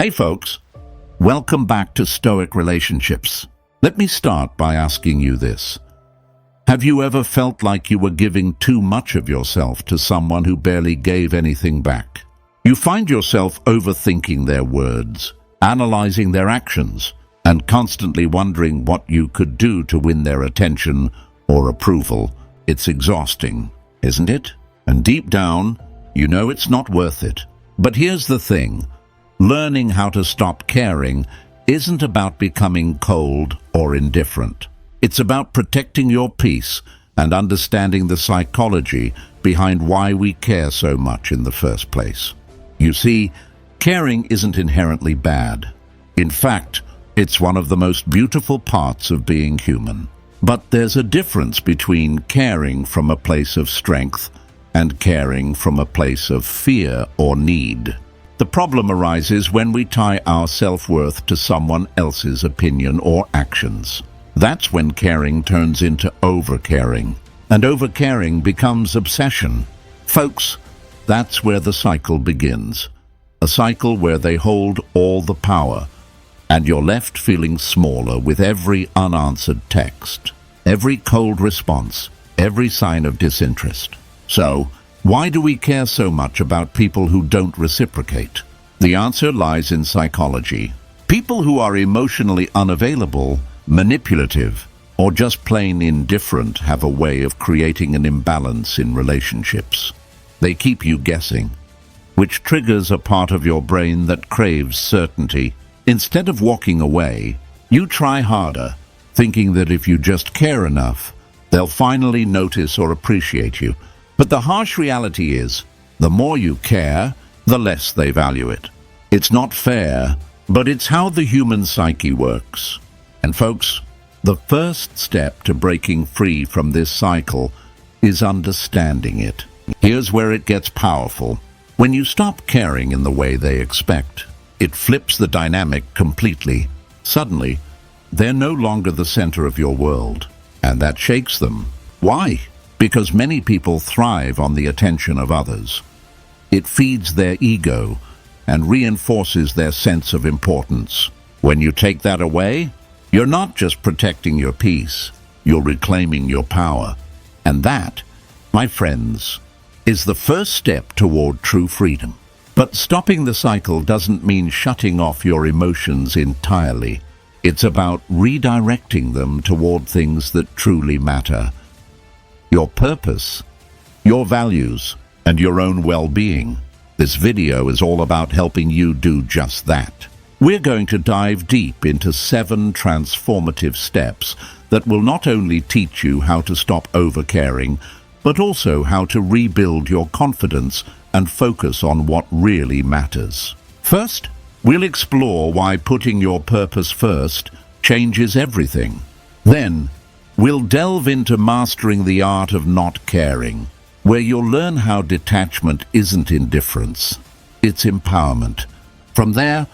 Hey folks, welcome back to Stoic Relationships. Let me start by asking you this. Have you ever felt like you were giving too much of yourself to someone who barely gave anything back? You find yourself overthinking their words, analyzing their actions, and constantly wondering what you could do to win their attention or approval. It's exhausting, isn't it? And deep down, you know it's not worth it. But here's the thing. Learning how to stop caring isn't about becoming cold or indifferent. It's about protecting your peace and understanding the psychology behind why we care so much in the first place. You see, caring isn't inherently bad. In fact, it's one of the most beautiful parts of being human. But there's a difference between caring from a place of strength and caring from a place of fear or need. The problem arises when we tie our self-worth to someone else's opinion or actions. That's when caring turns into over-caring, and over-caring becomes obsession. Folks, that's where the cycle begins. A cycle where they hold all the power, and you're left feeling smaller with every unanswered text, every cold response, every sign of disinterest. So, why do we care so much about people who don't reciprocate? The answer lies in psychology. People who are emotionally unavailable, manipulative, or just plain indifferent have a way of creating an imbalance in relationships. They keep you guessing, which triggers a part of your brain that craves certainty. Instead of walking away, you try harder, thinking that if you just care enough, they'll finally notice or appreciate you. But the harsh reality is, the more you care, the less they value it. It's not fair, but it's how the human psyche works. And folks, the first step to breaking free from this cycle is understanding it. Here's where it gets powerful. When you stop caring in the way they expect, it flips the dynamic completely. Suddenly, they're no longer the center of your world, and that shakes them. Why? Because many people thrive on the attention of others. It feeds their ego and reinforces their sense of importance. When you take that away, you're not just protecting your peace, you're reclaiming your power. And that, my friends, is the first step toward true freedom. But stopping the cycle doesn't mean shutting off your emotions entirely. It's about redirecting them toward things that truly matter. Your purpose, your values, and your own well-being. This video is all about helping you do just that. We're going to dive deep into 7 transformative steps that will not only teach you how to stop over-caring, but also how to rebuild your confidence and focus on what really matters. First, we'll explore why putting your purpose first changes everything. Then, we'll delve into mastering the art of not caring, where you'll learn how detachment isn't indifference, it's empowerment. From there,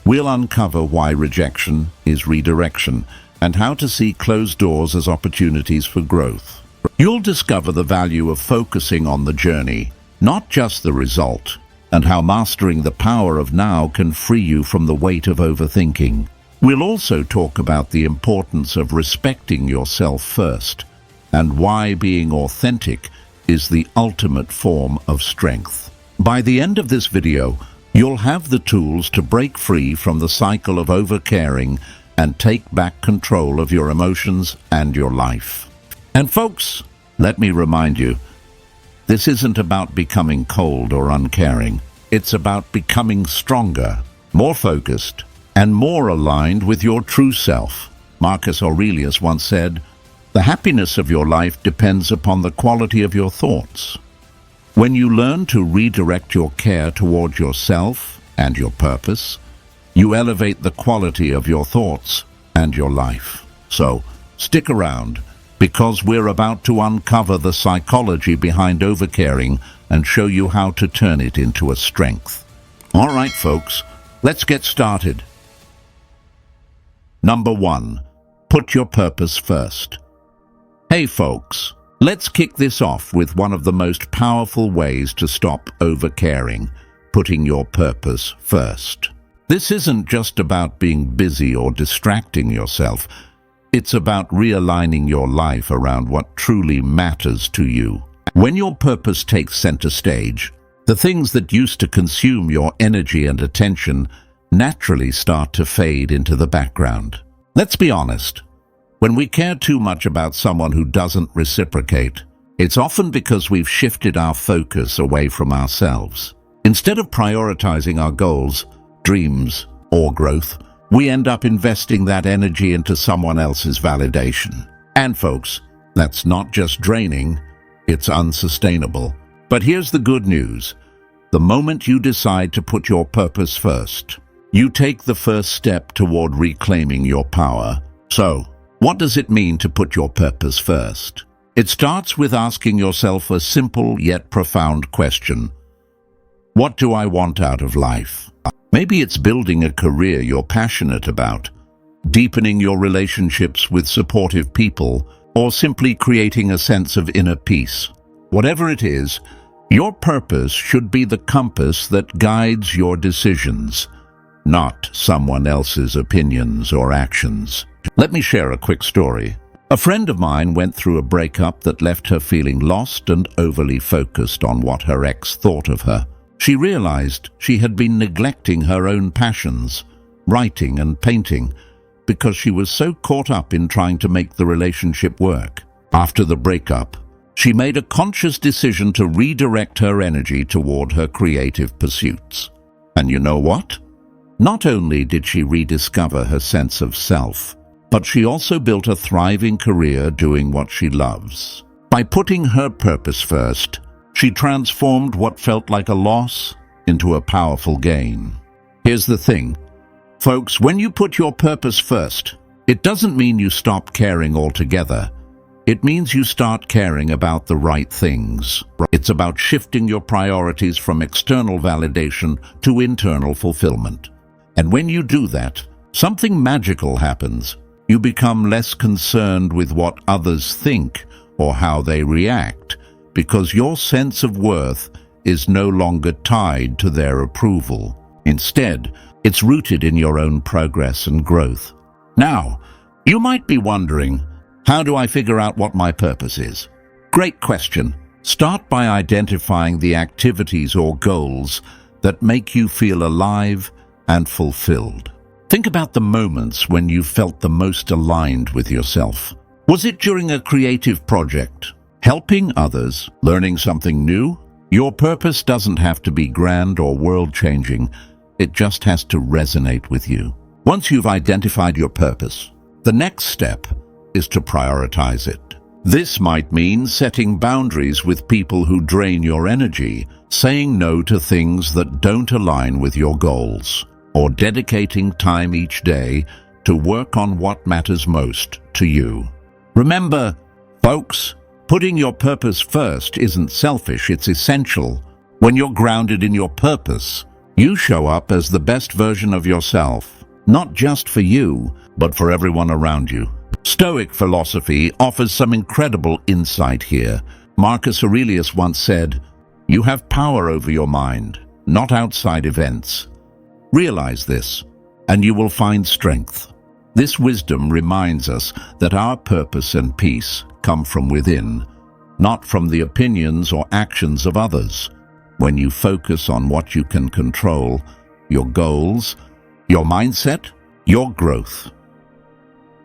we'll uncover why rejection is redirection and how to see closed doors as opportunities for growth. You'll discover the value of focusing on the journey, not just the result, and how mastering the power of now can free you from the weight of overthinking. We'll also talk about the importance of respecting yourself first, and why being authentic is the ultimate form of strength. By the end of this video, you'll have the tools to break free from the cycle of overcaring and take back control of your emotions and your life. And folks, let me remind you, this isn't about becoming cold or uncaring. It's about becoming stronger, more focused, and more aligned with your true self. Marcus Aurelius once said, "The happiness of your life depends upon the quality of your thoughts." When you learn to redirect your care toward yourself and your purpose, you elevate the quality of your thoughts and your life. So, stick around, because we're about to uncover the psychology behind overcaring and show you how to turn it into a strength. All right, folks, let's get started. Number 1, put your purpose first. Hey folks, let's kick this off with one of the most powerful ways to stop overcaring, putting your purpose first. This isn't just about being busy or distracting yourself. It's about realigning your life around what truly matters to you. When your purpose takes center stage, the things that used to consume your energy and attention naturally start to fade into the background. Let's be honest. When we care too much about someone who doesn't reciprocate, it's often because we've shifted our focus away from ourselves. Instead of prioritizing our goals, dreams, or growth, we end up investing that energy into someone else's validation. And folks, that's not just draining, it's unsustainable. But here's the good news. The moment you decide to put your purpose first, you take the first step toward reclaiming your power. So, what does it mean to put your purpose first? It starts with asking yourself a simple yet profound question. What do I want out of life? Maybe it's building a career you're passionate about, deepening your relationships with supportive people, or simply creating a sense of inner peace. Whatever it is, your purpose should be the compass that guides your decisions, not someone else's opinions or actions. Let me share a quick story. A friend of mine went through a breakup that left her feeling lost and overly focused on what her ex thought of her. She realized she had been neglecting her own passions, writing and painting, because she was so caught up in trying to make the relationship work. After the breakup, she made a conscious decision to redirect her energy toward her creative pursuits. And you know what? Not only did she rediscover her sense of self, but she also built a thriving career doing what she loves. By putting her purpose first, she transformed what felt like a loss into a powerful gain. Here's the thing, folks, when you put your purpose first, it doesn't mean you stop caring altogether. It means you start caring about the right things. It's about shifting your priorities from external validation to internal fulfillment. And when you do that, something magical happens. You become less concerned with what others think or how they react, because your sense of worth is no longer tied to their approval. Instead, it's rooted in your own progress and growth. Now, you might be wondering, how do I figure out what my purpose is? Great question. Start by identifying the activities or goals that make you feel alive and fulfilled. Think about the moments when you felt the most aligned with yourself. Was it during a creative project, helping others, learning something new? Your purpose doesn't have to be grand or world-changing. It just has to resonate with you. Once you've identified your purpose, the next step is to prioritize it. This might mean setting boundaries with people who drain your energy, saying no to things that don't align with your goals, or dedicating time each day to work on what matters most to you. Remember, folks, putting your purpose first isn't selfish, it's essential. When you're grounded in your purpose, you show up as the best version of yourself, not just for you, but for everyone around you. Stoic philosophy offers some incredible insight here. Marcus Aurelius once said, "You have power over your mind, not outside events." Realize this, and you will find strength. This wisdom reminds us that our purpose and peace come from within, not from the opinions or actions of others. When you focus on what you can control, your goals, your mindset, your growth,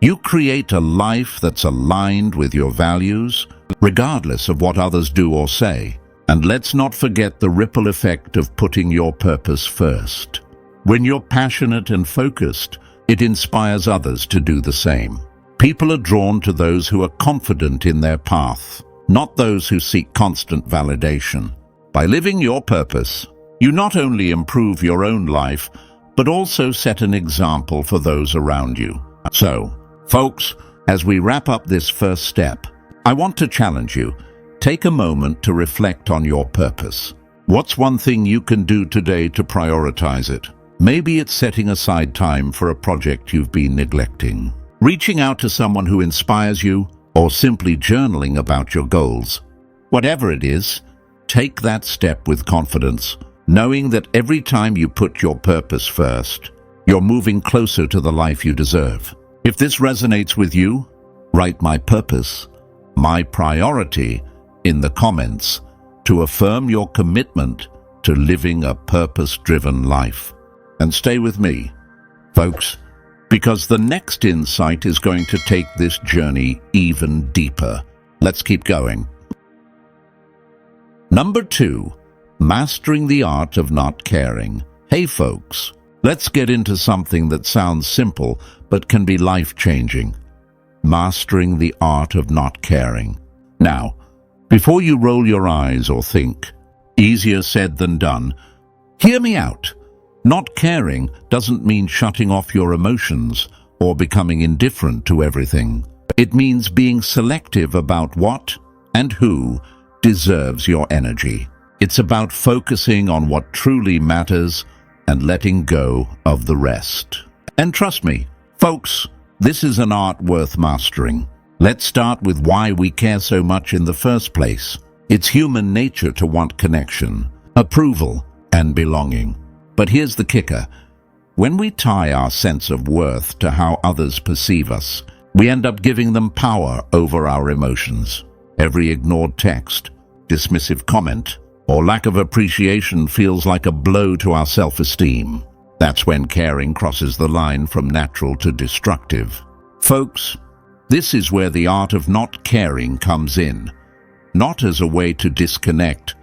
you create a life that's aligned with your values, regardless of what others do or say. And let's not forget the ripple effect of putting your purpose first. When you're passionate and focused, it inspires others to do the same. People are drawn to those who are confident in their path, not those who seek constant validation. By living your purpose, you not only improve your own life, but also set an example for those around you. So, folks, as we wrap up this first step, I want to challenge you. Take a moment to reflect on your purpose. What's one thing you can do today to prioritize it? Maybe it's setting aside time for a project you've been neglecting, reaching out to someone who inspires you, or simply journaling about your goals. Whatever it is, take that step with confidence, knowing that every time you put your purpose first, you're moving closer to the life you deserve. If this resonates with you, write "my purpose, my priority" in the comments to affirm your commitment to living a purpose-driven life. And stay with me, folks, because the next insight is going to take this journey even deeper. Let's keep going. Number 2, mastering the art of not caring. Hey folks, let's get into something that sounds simple but can be life-changing. Mastering the art of not caring. Now, before you roll your eyes or think, "Easier said than done," hear me out. Not caring doesn't mean shutting off your emotions or becoming indifferent to everything. It means being selective about what and who deserves your energy. It's about focusing on what truly matters and letting go of the rest. And trust me, folks, this is an art worth mastering. Let's start with why we care so much in the first place. It's human nature to want connection, approval, and belonging. But here's the kicker. When we tie our sense of worth to how others perceive us, we end up giving them power over our emotions. Every ignored text, dismissive comment, or lack of appreciation feels like a blow to our self-esteem. That's when caring crosses the line from natural to destructive. Folks, this is where the art of not caring comes in. Not as a way to disconnect,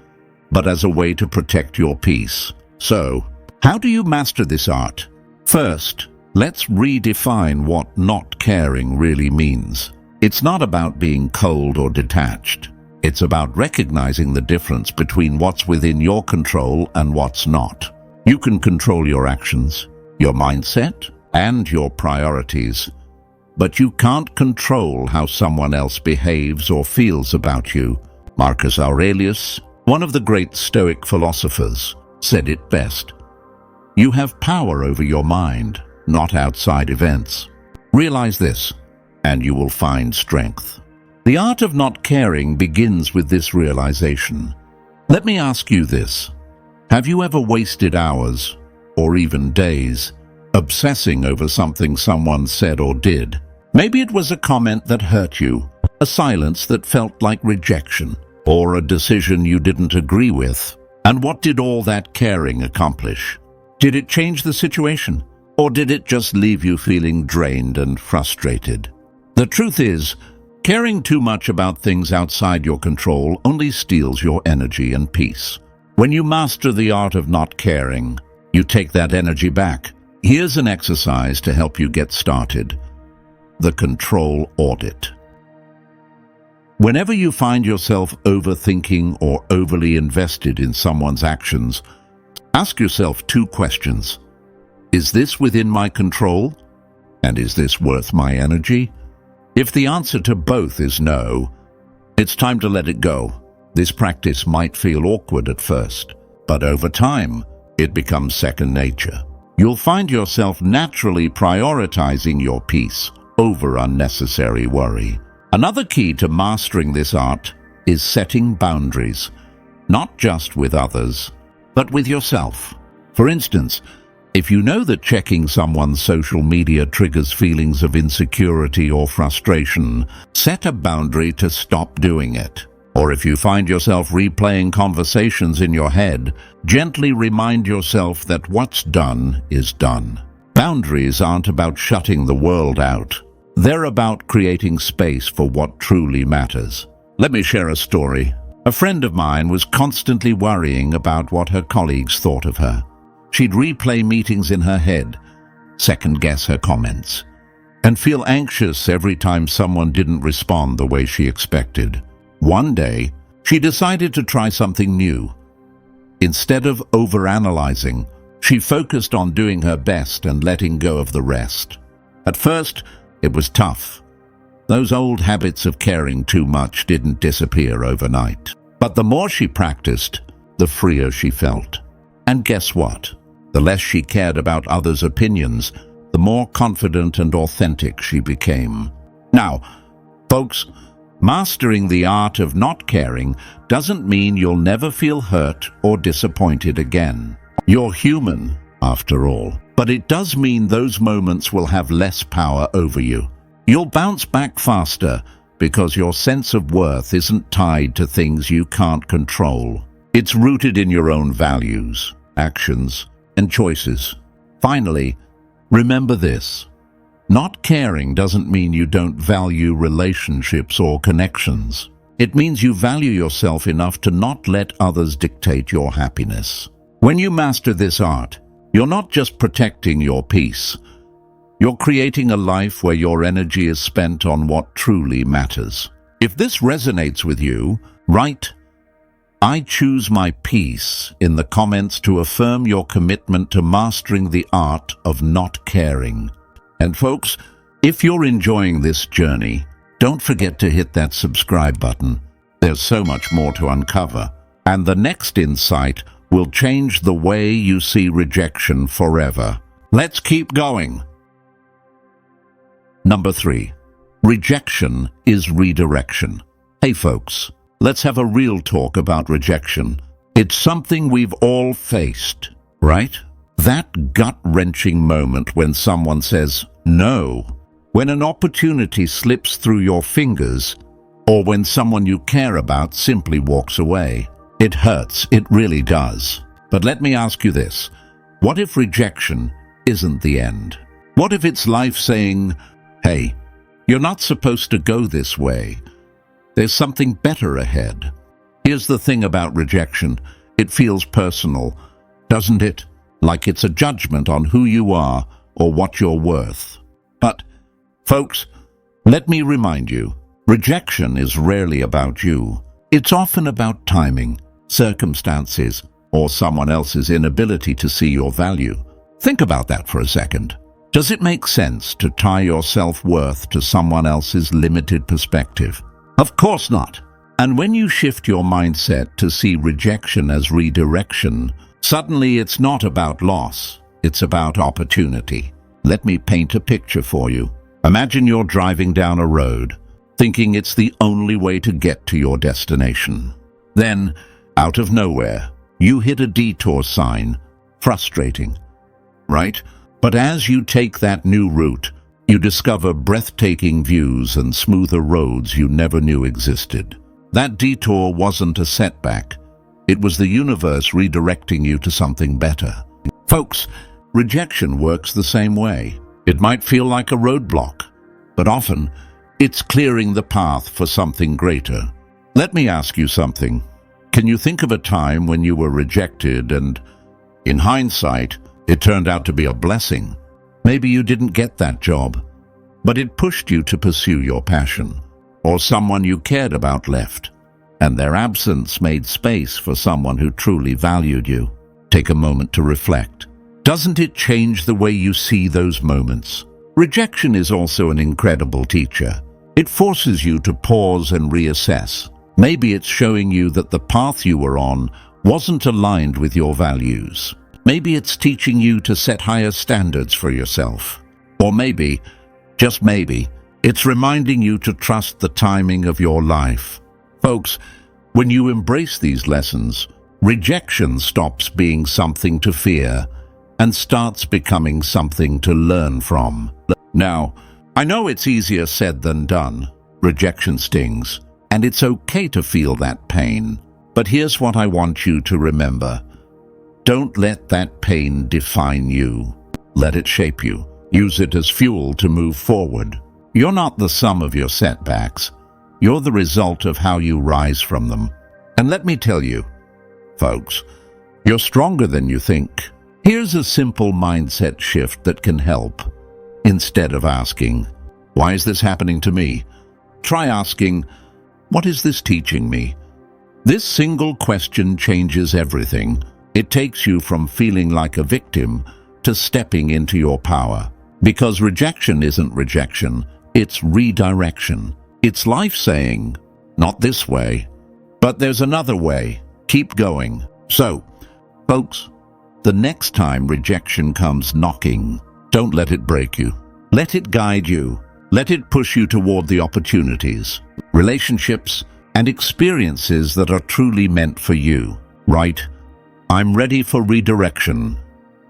but as a way to protect your peace. So, how do you master this art? First, let's redefine what not caring really means. It's not about being cold or detached. It's about recognizing the difference between what's within your control and what's not. You can control your actions, your mindset, and your priorities, but you can't control how someone else behaves or feels about you. Marcus Aurelius, one of the great Stoic philosophers, said it best. You have power over your mind, not outside events. Realize this, and you will find strength. The art of not caring begins with this realization. Let me ask you this. Have you ever wasted hours, or even days, obsessing over something someone said or did? Maybe it was a comment that hurt you, a silence that felt like rejection, or a decision you didn't agree with. And what did all that caring accomplish? Did it change the situation? Or did it just leave you feeling drained and frustrated? The truth is, caring too much about things outside your control only steals your energy and peace. When you master the art of not caring, you take that energy back. Here's an exercise to help you get started. The control audit. Whenever you find yourself overthinking or overly invested in someone's actions, ask yourself 2 questions. Is this within my control? And is this worth my energy? If the answer to both is no, it's time to let it go. This practice might feel awkward at first, but over time, it becomes second nature. You'll find yourself naturally prioritizing your peace over unnecessary worry. Another key to mastering this art is setting boundaries, not just with others, but with yourself. For instance, if you know that checking someone's social media triggers feelings of insecurity or frustration, set a boundary to stop doing it. Or if you find yourself replaying conversations in your head, gently remind yourself that what's done is done. Boundaries aren't about shutting the world out. They're about creating space for what truly matters. Let me share a story. A friend of mine was constantly worrying about what her colleagues thought of her. She'd replay meetings in her head, second-guess her comments, and feel anxious every time someone didn't respond the way she expected. One day, she decided to try something new. Instead of overanalyzing, she focused on doing her best and letting go of the rest. At first, it was tough. Those old habits of caring too much didn't disappear overnight. But the more she practiced, the freer she felt. And guess what? The less she cared about others' opinions, the more confident and authentic she became. Now, folks, Mastering the art of not caring doesn't mean you'll never feel hurt or disappointed again. You're human, after all, but it does mean those moments will have less power over you. You'll bounce back faster because your sense of worth isn't tied to things you can't control. It's rooted in your own values, actions, and choices. Finally, remember this. Not caring doesn't mean you don't value relationships or connections. It means you value yourself enough to not let others dictate your happiness. When you master this art, you're not just protecting your peace. You're creating a life where your energy is spent on what truly matters. If this resonates with you, write, "I choose my peace" in the comments to affirm your commitment to mastering the art of not caring. And folks, if you're enjoying this journey, don't forget to hit that subscribe button. There's so much more to uncover. And the next insight will change the way you see rejection forever. Let's keep going. Number 3. Rejection is redirection. Hey folks, let's have a real talk about rejection. It's something we've all faced, right? That gut-wrenching moment when someone says no, when an opportunity slips through your fingers, or when someone you care about simply walks away. It hurts, it really does. But let me ask you this. What if rejection isn't the end? What if it's life saying, "Hey, you're not supposed to go this way. There's something better ahead"? Here's the thing about rejection. It feels personal, doesn't it? Like it's a judgment on who you are or what you're worth. But, folks, let me remind you, rejection is rarely about you. It's often about timing, circumstances, or someone else's inability to see your value. Think about that for a second. Does it make sense to tie your self-worth to someone else's limited perspective? Of course not. And when you shift your mindset to see rejection as redirection, suddenly it's not about loss, it's about opportunity. Let me paint a picture for you. Imagine you're driving down a road, thinking it's the only way to get to your destination. Then, out of nowhere, you hit a detour sign. Frustrating, right? But as you take that new route, you discover breathtaking views and smoother roads you never knew existed. That detour wasn't a setback. It was the universe redirecting you to something better. Folks, rejection works the same way. It might feel like a roadblock, but often it's clearing the path for something greater. Let me ask you something. Can you think of a time when you were rejected and, in hindsight, it turned out to be a blessing? Maybe you didn't get that job, but it pushed you to pursue your passion. Or someone you cared about left, and their absence made space for someone who truly valued you. Take a moment to reflect. Doesn't it change the way you see those moments? Rejection is also an incredible teacher. It forces you to pause and reassess. Maybe it's showing you that the path you were on wasn't aligned with your values. Maybe it's teaching you to set higher standards for yourself. Or maybe, just maybe, it's reminding you to trust the timing of your life. Folks, when you embrace these lessons, rejection stops being something to fear and starts becoming something to learn from. Now, I know it's easier said than done. Rejection stings, and it's okay to feel that pain. But here's what I want you to remember. Don't let that pain define you. Let it shape you. Use it as fuel to move forward. You're not the sum of your setbacks. You're the result of how you rise from them. And let me tell you, folks, you're stronger than you think. Here's a simple mindset shift that can help. Instead of asking, "Why is this happening to me?" try asking, "What is this teaching me?" This single question changes everything. It takes you from feeling like a victim to stepping into your power. Because rejection isn't rejection, it's redirection. It's life saying, "Not this way, but there's another way. Keep going." So, folks, the next time rejection comes knocking, don't let it break you. Let it guide you. Let it push you toward the opportunities, relationships, and experiences that are truly meant for you. Write, "I'm ready for redirection,"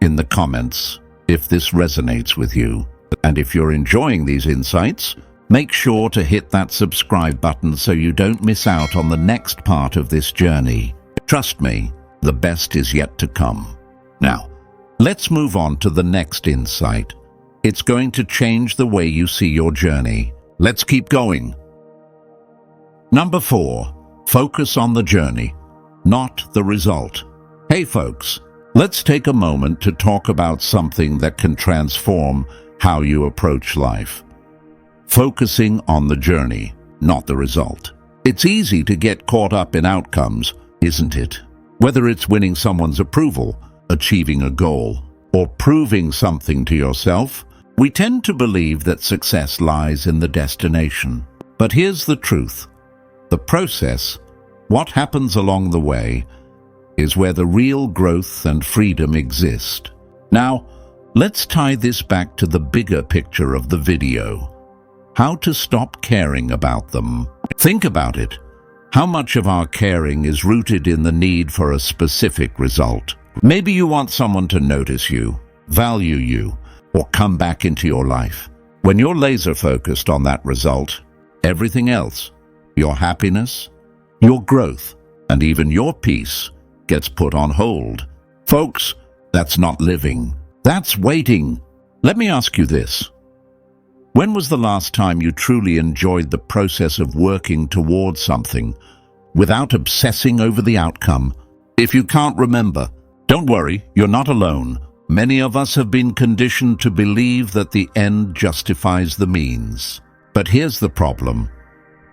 in the comments if this resonates with you. And if you're enjoying these insights, make sure to hit that subscribe button so you don't miss out on the next part of this journey. Trust me, the best is yet to come. Now, let's move on to the next insight. It's going to change the way you see your journey. Let's keep going. Number 4, focus on the journey, not the result. Hey folks, let's take a moment to talk about something that can transform how you approach life. Focusing on the journey, not the result. It's easy to get caught up in outcomes, isn't it? Whether it's winning someone's approval, achieving a goal, or proving something to yourself, we tend to believe that success lies in the destination. But here's the truth. The process, what happens along the way, is where the real growth and freedom exist. Now, let's tie this back to the bigger picture of the video. How to stop caring about them. Think about it. How much of our caring is rooted in the need for a specific result? Maybe you want someone to notice you, value you, or come back into your life. When you're laser-focused on that result, everything else, your happiness, your growth, and even your peace, gets put on hold. Folks, that's not living. That's waiting. Let me ask you this. When was the last time you truly enjoyed the process of working towards something without obsessing over the outcome? If you can't remember, don't worry, you're not alone. Many of us have been conditioned to believe that the end justifies the means. But here's the problem.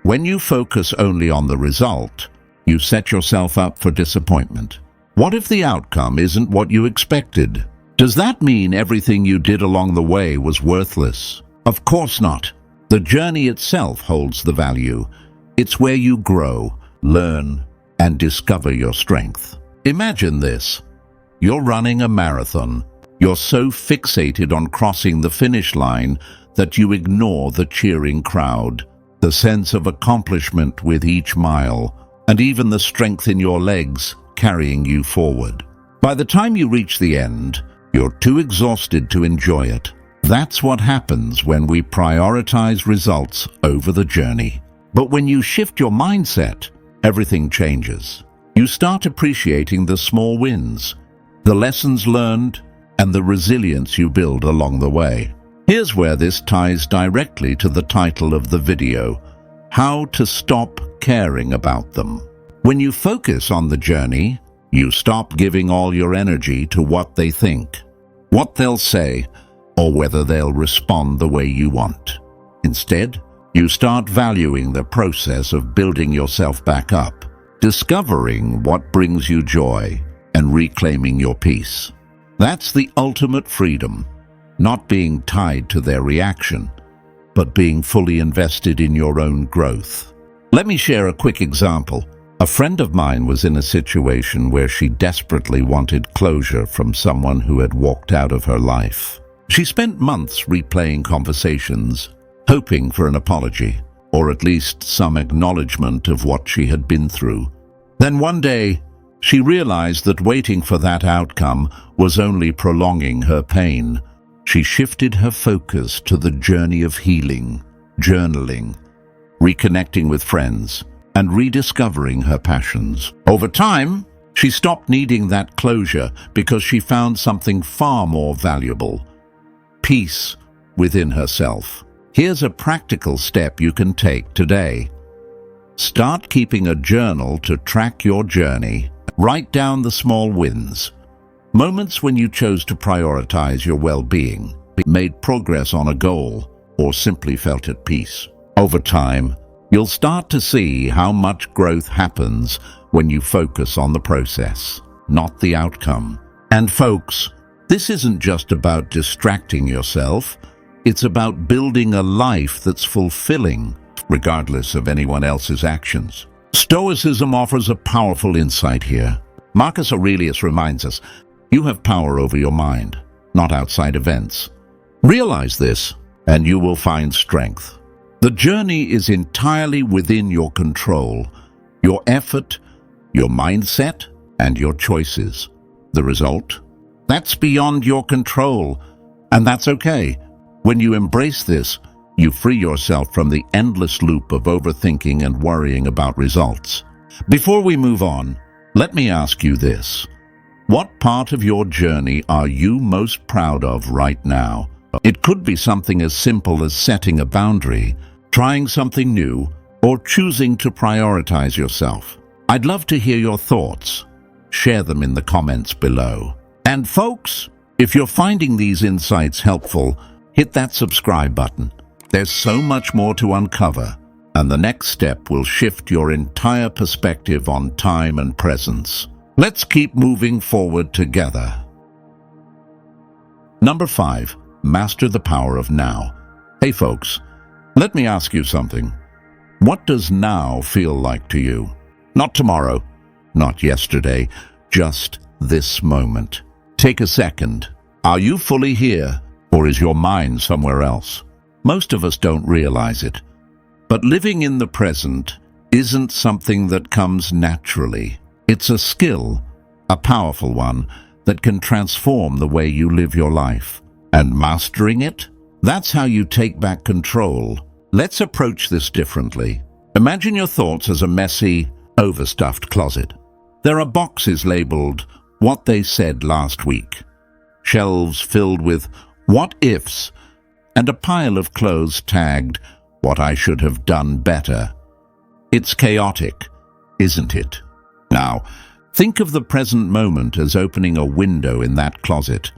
When you focus only on the result, you set yourself up for disappointment. What if the outcome isn't what you expected? Does that mean everything you did along the way was worthless? Of course not. The journey itself holds the value. It's where you grow, learn, and discover your strength. Imagine this. You're running a marathon. You're so fixated on crossing the finish line that you ignore the cheering crowd, the sense of accomplishment with each mile, and even the strength in your legs carrying you forward. By the time you reach the end, you're too exhausted to enjoy it. That's what happens when we prioritize results over the journey. But when you shift your mindset, everything changes. You start appreciating the small wins, the lessons learned, and the resilience you build along the way. Here's where this ties directly to the title of the video, How to Stop Caring About Them. When you focus on the journey, you stop giving all your energy to what they think, what they'll say, or whether they'll respond the way you want. Instead, you start valuing the process of building yourself back up, discovering what brings you joy, and reclaiming your peace. That's the ultimate freedom, not being tied to their reaction, but being fully invested in your own growth. Let me share a quick example. A friend of mine was in a situation where she desperately wanted closure from someone who had walked out of her life. She spent months replaying conversations, hoping for an apology, or at least some acknowledgement of what she had been through. Then one day, she realized that waiting for that outcome was only prolonging her pain. She shifted her focus to the journey of healing, journaling, reconnecting with friends, and rediscovering her passions. Over time, she stopped needing that closure because she found something far more valuable: peace within herself. Here's a practical step you can take today. Start keeping a journal to track your journey. Write down the small wins, moments when you chose to prioritize your well-being, made progress on a goal, or simply felt at peace. Over time, you'll start to see how much growth happens when you focus on the process, not the outcome. And folks, this isn't just about distracting yourself. It's about building a life that's fulfilling, regardless of anyone else's actions. Stoicism offers a powerful insight here. Marcus Aurelius reminds us, you have power over your mind, not outside events. Realize this. and you will find strength. The journey is entirely within your control, your effort, your mindset, and your choices. The result? That's beyond your control, and that's okay. When you embrace this, you free yourself from the endless loop of overthinking and worrying about results. Before we move on, let me ask you this. What part of your journey are you most proud of right now? It could be something as simple as setting a boundary, trying something new, or choosing to prioritize yourself. I'd love to hear your thoughts. Share them in the comments below. And folks, if you're finding these insights helpful, hit that subscribe button. There's so much more to uncover, and the next step will shift your entire perspective on time and presence. Let's keep moving forward together. Number 5. Master the power of now. Hey folks, let me ask you something. What does now feel like to you? Not tomorrow, not yesterday, just this moment. Take a second. Are you fully here, or is your mind somewhere else? Most of us don't realize it, but living in the present isn't something that comes naturally. It's a skill, a powerful one, that can transform the way you live your life. And mastering it? That's how you take back control. Let's approach this differently. Imagine your thoughts as a messy, overstuffed closet. There are boxes labeled "What They Said Last Week," shelves filled with "What Ifs," and a pile of clothes tagged "What I Should Have Done Better." It's chaotic, isn't it? Now, think of the present moment as opening a window in that closet.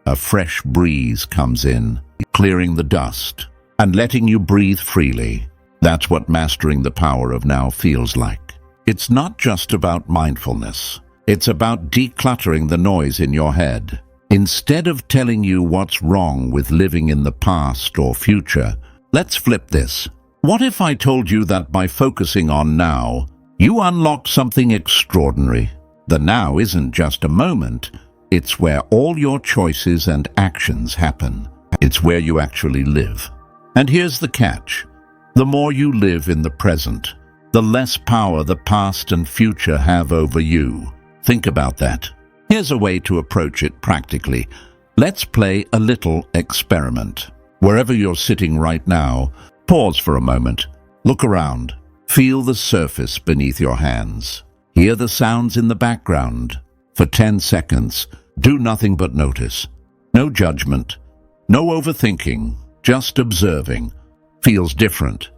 A fresh breeze comes in, clearing the dust and letting you breathe freely. That's what mastering the power of now feels like. It's not just about mindfulness. It's about decluttering the noise in your head. Instead of telling you what's wrong with living in the past or future, let's flip this. What if I told you that by focusing on now, you unlock something extraordinary? The now isn't just a moment. It's where all your choices and actions happen. It's where you actually live. And here's the catch. The more you live in the present, the less power the past and future have over you. Think about that. Here's a way to approach it practically. Let's play a little experiment. Wherever you're sitting right now, pause for a moment. Look around. Feel the surface beneath your hands. Hear the sounds in the background. For 10 seconds, do nothing but notice. No judgment, no overthinking, just observing. Feels different,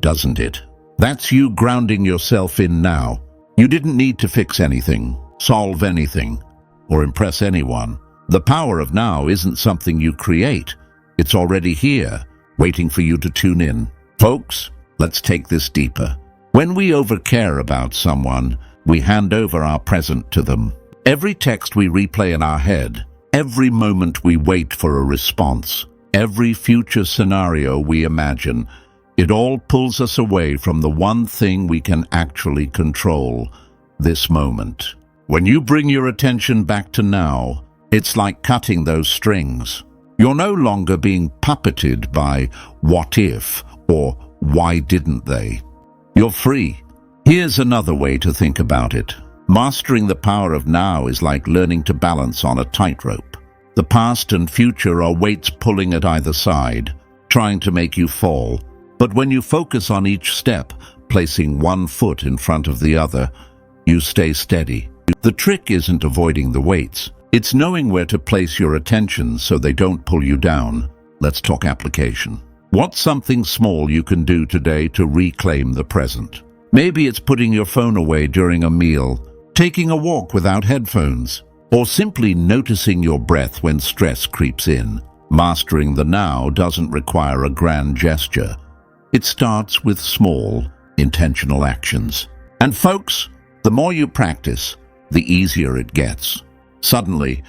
doesn't it? That's you grounding yourself in now. You didn't need to fix anything, solve anything, or impress anyone. The power of now isn't something you create. It's already here, waiting for you to tune in. Folks, let's take this deeper. When we overcare about someone, we hand over our present to them. Every text we replay in our head, every moment we wait for a response, every future scenario we imagine, it all pulls us away from the one thing we can actually control, this moment. When you bring your attention back to now, it's like cutting those strings. You're no longer being puppeted by "what if" or "why didn't they." You're free. Here's another way to think about it. Mastering the power of now is like learning to balance on a tightrope. The past and future are weights pulling at either side, trying to make you fall. But when you focus on each step, placing one foot in front of the other, you stay steady. The trick isn't avoiding the weights. It's knowing where to place your attention so they don't pull you down. Let's talk application. What's something small you can do today to reclaim the present? Maybe it's putting your phone away during a meal, taking a walk without headphones, or simply noticing your breath when stress creeps in. Mastering the now doesn't require a grand gesture. It starts with small, intentional actions. And folks, the more you practice, the easier it gets. Suddenly,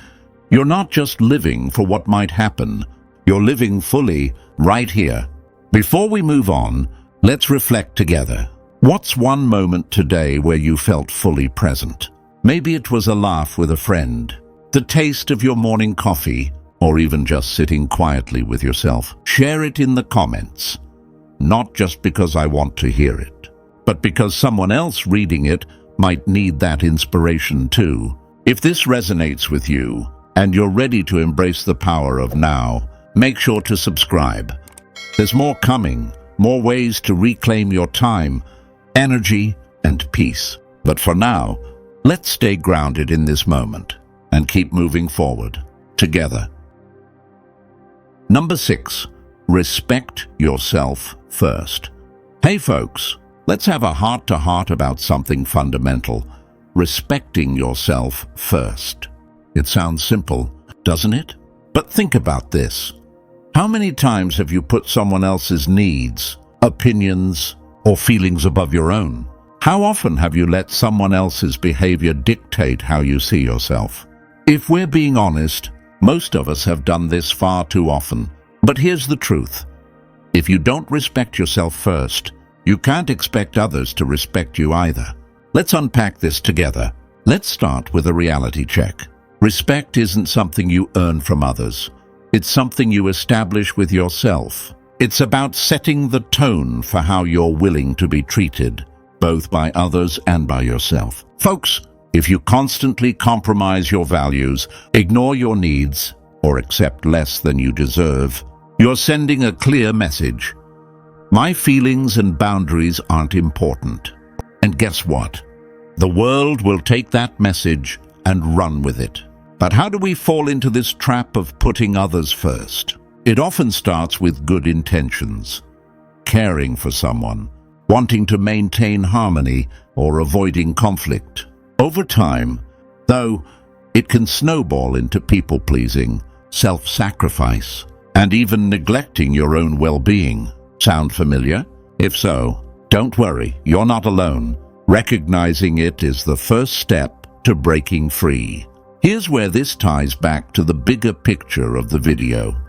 you're not just living for what might happen. You're living fully right here. Before we move on, let's reflect together. What's one moment today where you felt fully present? Maybe it was a laugh with a friend, the taste of your morning coffee, or even just sitting quietly with yourself, share it in the comments. Not just because I want to hear it, but because someone else reading it might need that inspiration too. If this resonates with you and you're ready to embrace the power of now, make sure to subscribe. There's more coming, more ways to reclaim your time, energy, and peace. But for now, let's stay grounded in this moment and keep moving forward together. Number 6, respect yourself first. Hey folks, let's have a heart-to-heart about something fundamental: respecting yourself first. It sounds simple, doesn't it? But think about this. How many times have you put someone else's needs, opinions, or feelings above your own? How often have you let someone else's behavior dictate how you see yourself? If we're being honest, most of us have done this far too often. But here's the truth. If you don't respect yourself first, you can't expect others to respect you either. Let's unpack this together. Let's start with a reality check. Respect isn't something you earn from others. It's something you establish with yourself. It's about setting the tone for how you're willing to be treated, both by others and by yourself. Folks, if you constantly compromise your values, ignore your needs, or accept less than you deserve, you're sending a clear message. My feelings and boundaries aren't important. And guess what? The world will take that message and run with it. But how do we fall into this trap of putting others first? It often starts with good intentions, caring for someone, wanting to maintain harmony, or avoiding conflict. Over time, though, it can snowball into people-pleasing, self-sacrifice, and even neglecting your own well-being. Sound familiar? If so, don't worry, you're not alone. Recognizing it is the first step to breaking free. Here's where this ties back to the bigger picture of the video: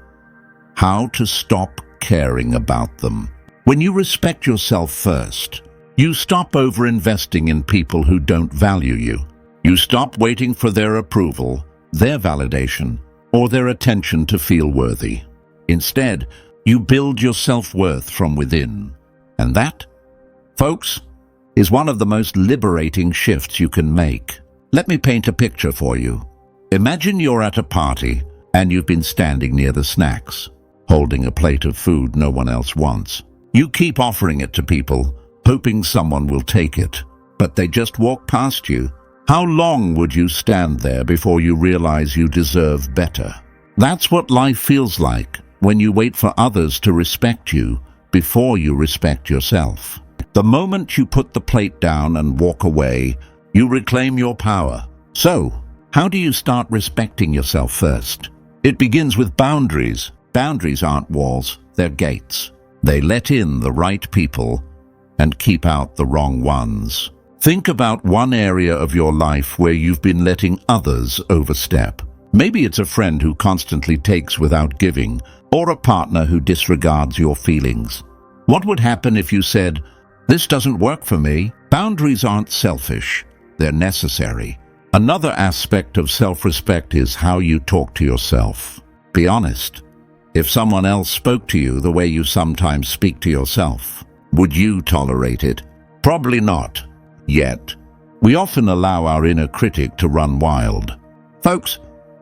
how to stop caring about them. When you respect yourself first, you stop over-investing in people who don't value you. You stop waiting for their approval, their validation, or their attention to feel worthy. Instead, you build your self-worth from within. And that, folks, is one of the most liberating shifts you can make. Let me paint a picture for you. Imagine you're at a party and you've been standing near the snacks, holding a plate of food no one else wants. You keep offering it to people, hoping someone will take it, but they just walk past you. How long would you stand there before you realize you deserve better? That's what life feels like when you wait for others to respect you before you respect yourself. The moment you put the plate down and walk away, you reclaim your power. So, how do you start respecting yourself first? It begins with boundaries. Boundaries aren't walls, they're gates. They let in the right people and keep out the wrong ones. Think about one area of your life where you've been letting others overstep. Maybe it's a friend who constantly takes without giving, or a partner who disregards your feelings. What would happen if you said, "This doesn't work for me"? Boundaries aren't selfish, they're necessary. Another aspect of self-respect is how you talk to yourself. Be honest. If someone else spoke to you the way you sometimes speak to yourself, would you tolerate it? Probably not. Yet, we often allow our inner critic to run wild. Folks,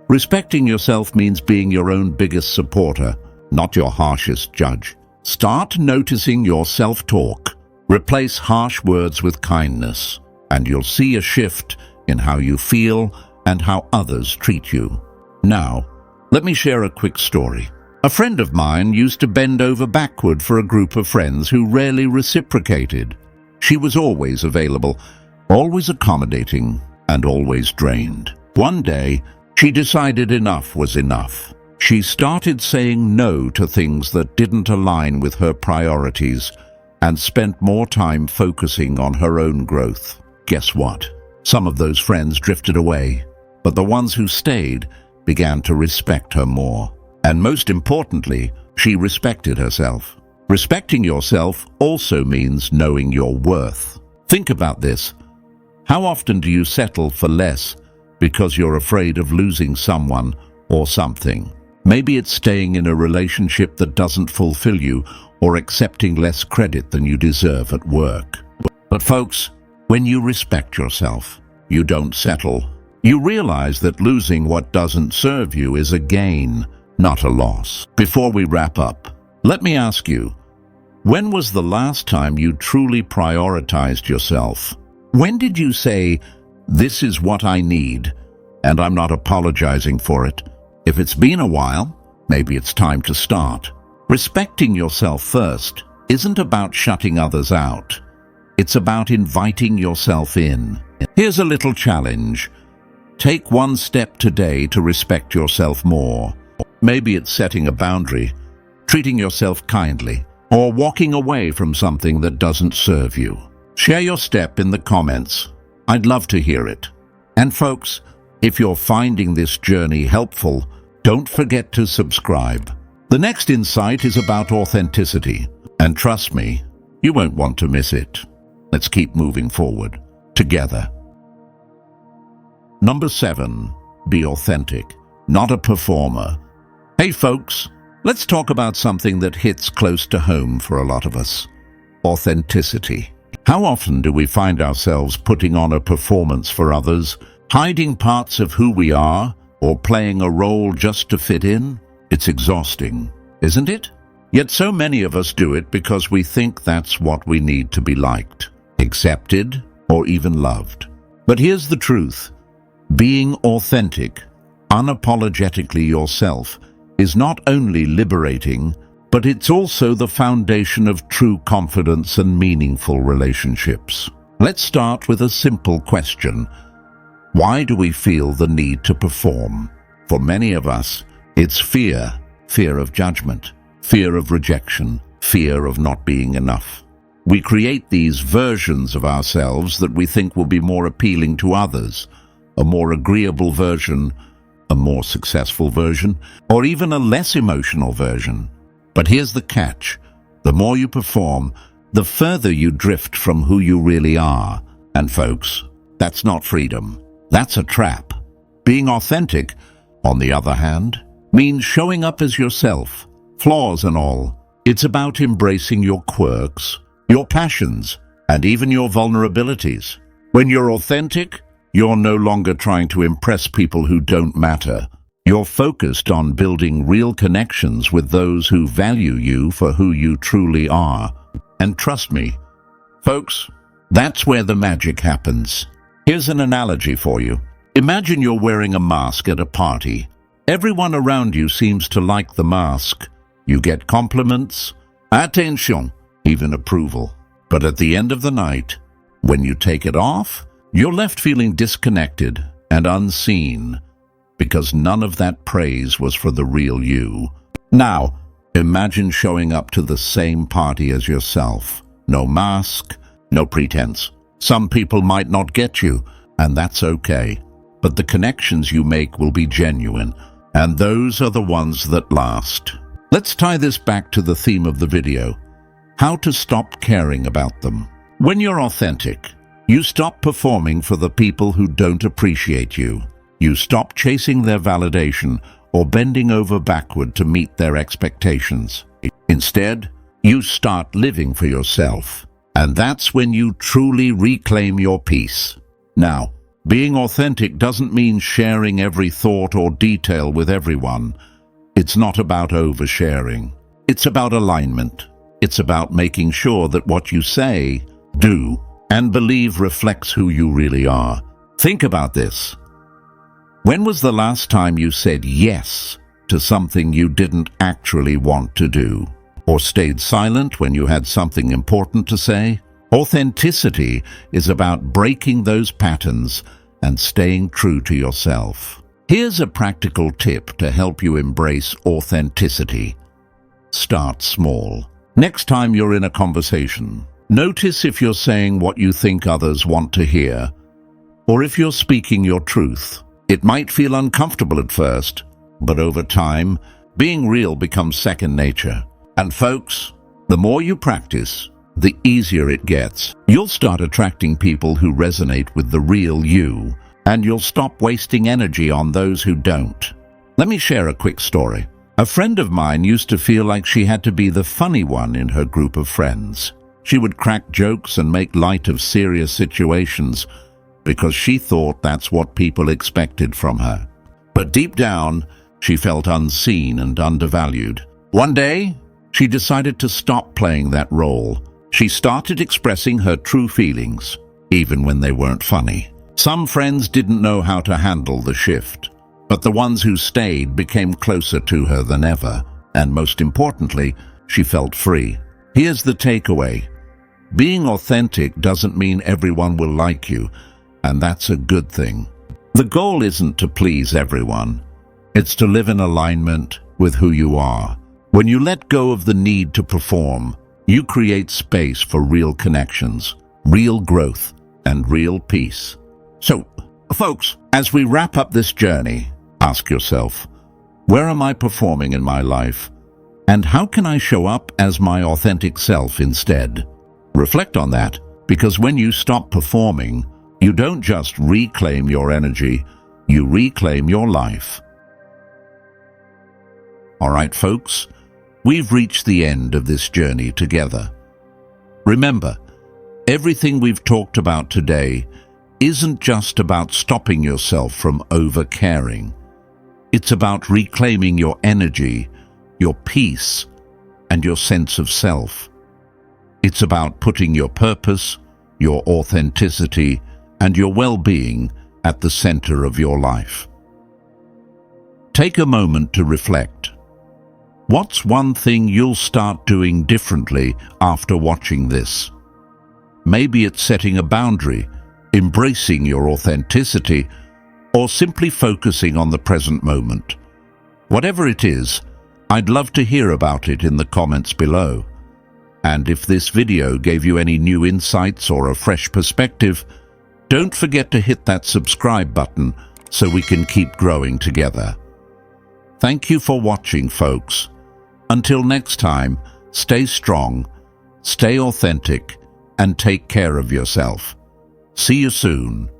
respecting yourself means being your own biggest supporter, not your harshest judge. Start noticing your self-talk. Replace harsh words with kindness, and you'll see a shift in how you feel and how others treat you. Now, let me share a quick story. A friend of mine used to bend over backward for a group of friends who rarely reciprocated. She was always available, always accommodating, and always drained. One day, she decided enough was enough. She started saying no to things that didn't align with her priorities and spent more time focusing on her own growth. Guess what? Some of those friends drifted away, but the ones who stayed began to respect her more. And most importantly, she respected herself. Respecting yourself also means knowing your worth. Think about this. How often do you settle for less because you're afraid of losing someone or something? Maybe it's staying in a relationship that doesn't fulfill you or accepting less credit than you deserve at work. But folks, when you respect yourself, you don't settle. You realize that losing what doesn't serve you is a gain, not a loss. Before we wrap up, let me ask you, when was the last time you truly prioritized yourself? When did you say, "This is what I need, and I'm not apologizing for it"? If it's been a while, maybe it's time to start. Respecting yourself first isn't about shutting others out. It's about inviting yourself in. Here's a little challenge. Take one step today to respect yourself more. Maybe it's setting a boundary, treating yourself kindly, or walking away from something that doesn't serve you. Share your step in the comments. I'd love to hear it. And folks, if you're finding this journey helpful, don't forget to subscribe. The next insight is about authenticity, and trust me, you won't want to miss it. Let's keep moving forward, together. Number 7, be authentic, not a performer. Hey folks, let's talk about something that hits close to home for a lot of us. Authenticity. How often do we find ourselves putting on a performance for others, hiding parts of who we are, or playing a role just to fit in? It's exhausting, isn't it? Yet so many of us do it because we think that's what we need to be liked, accepted, or even loved. But here's the truth. Being authentic, unapologetically yourself, is not only liberating, but it's also the foundation of true confidence and meaningful relationships. Let's start with a simple question. Why do we feel the need to perform? For many of us, it's fear. Fear of judgment, fear of rejection, fear of not being enough. We create these versions of ourselves that we think will be more appealing to others, a more agreeable version, a more successful version, or even a less emotional version. But here's the catch. The more you perform, the further you drift from who you really are. And folks, that's not freedom. That's a trap. Being authentic, on the other hand, means showing up as yourself, flaws and all. It's about embracing your quirks, your passions, and even your vulnerabilities. When you're authentic, you're no longer trying to impress people who don't matter. You're focused on building real connections with those who value you for who you truly are. And trust me, folks, that's where the magic happens. Here's an analogy for you. Imagine you're wearing a mask at a party. Everyone around you seems to like the mask. You get compliments, attention, even approval. But at the end of the night, when you take it off, you're left feeling disconnected and unseen because none of that praise was for the real you. Now, imagine showing up to the same party as yourself. No mask, no pretense. Some people might not get you, and that's okay. But the connections you make will be genuine, and those are the ones that last. Let's tie this back to the theme of the video, how to stop caring about them. When you're authentic, you stop performing for the people who don't appreciate you. You stop chasing their validation or bending over backward to meet their expectations. Instead, you start living for yourself. And that's when you truly reclaim your peace. Now, being authentic doesn't mean sharing every thought or detail with everyone. It's not about oversharing. It's about alignment. It's about making sure that what you say, do, and believe reflects who you really are. Think about this. When was the last time you said yes to something you didn't actually want to do? Or stayed silent when you had something important to say? Authenticity is about breaking those patterns and staying true to yourself. Here's a practical tip to help you embrace authenticity. Start small. Next time you're in a conversation, notice if you're saying what you think others want to hear, or if you're speaking your truth. It might feel uncomfortable at first, but over time, being real becomes second nature. And folks, the more you practice, the easier it gets. You'll start attracting people who resonate with the real you, and you'll stop wasting energy on those who don't. Let me share a quick story. A friend of mine used to feel like she had to be the funny one in her group of friends. She would crack jokes and make light of serious situations because she thought that's what people expected from her. But deep down, she felt unseen and undervalued. One day, she decided to stop playing that role. She started expressing her true feelings, even when they weren't funny. Some friends didn't know how to handle the shift, but the ones who stayed became closer to her than ever, and most importantly, she felt free. Here's the takeaway. Being authentic doesn't mean everyone will like you, and that's a good thing. The goal isn't to please everyone. It's to live in alignment with who you are. When you let go of the need to perform, you create space for real connections, real growth, and real peace. So, folks, as we wrap up this journey, ask yourself, where am I performing in my life? And how can I show up as my authentic self instead? Reflect on that, because when you stop performing, you don't just reclaim your energy, you reclaim your life. All right, folks, we've reached the end of this journey together. Remember, everything we've talked about today isn't just about stopping yourself from over-caring. It's about reclaiming your energy, your peace, and your sense of self. It's about putting your purpose, your authenticity, and your well-being at the center of your life. Take a moment to reflect. What's one thing you'll start doing differently after watching this? Maybe it's setting a boundary, embracing your authenticity, or simply focusing on the present moment. Whatever it is, I'd love to hear about it in the comments below. And if this video gave you any new insights or a fresh perspective, don't forget to hit that subscribe button so we can keep growing together. Thank you for watching, folks. Until next time, stay strong, stay authentic, and take care of yourself. See you soon.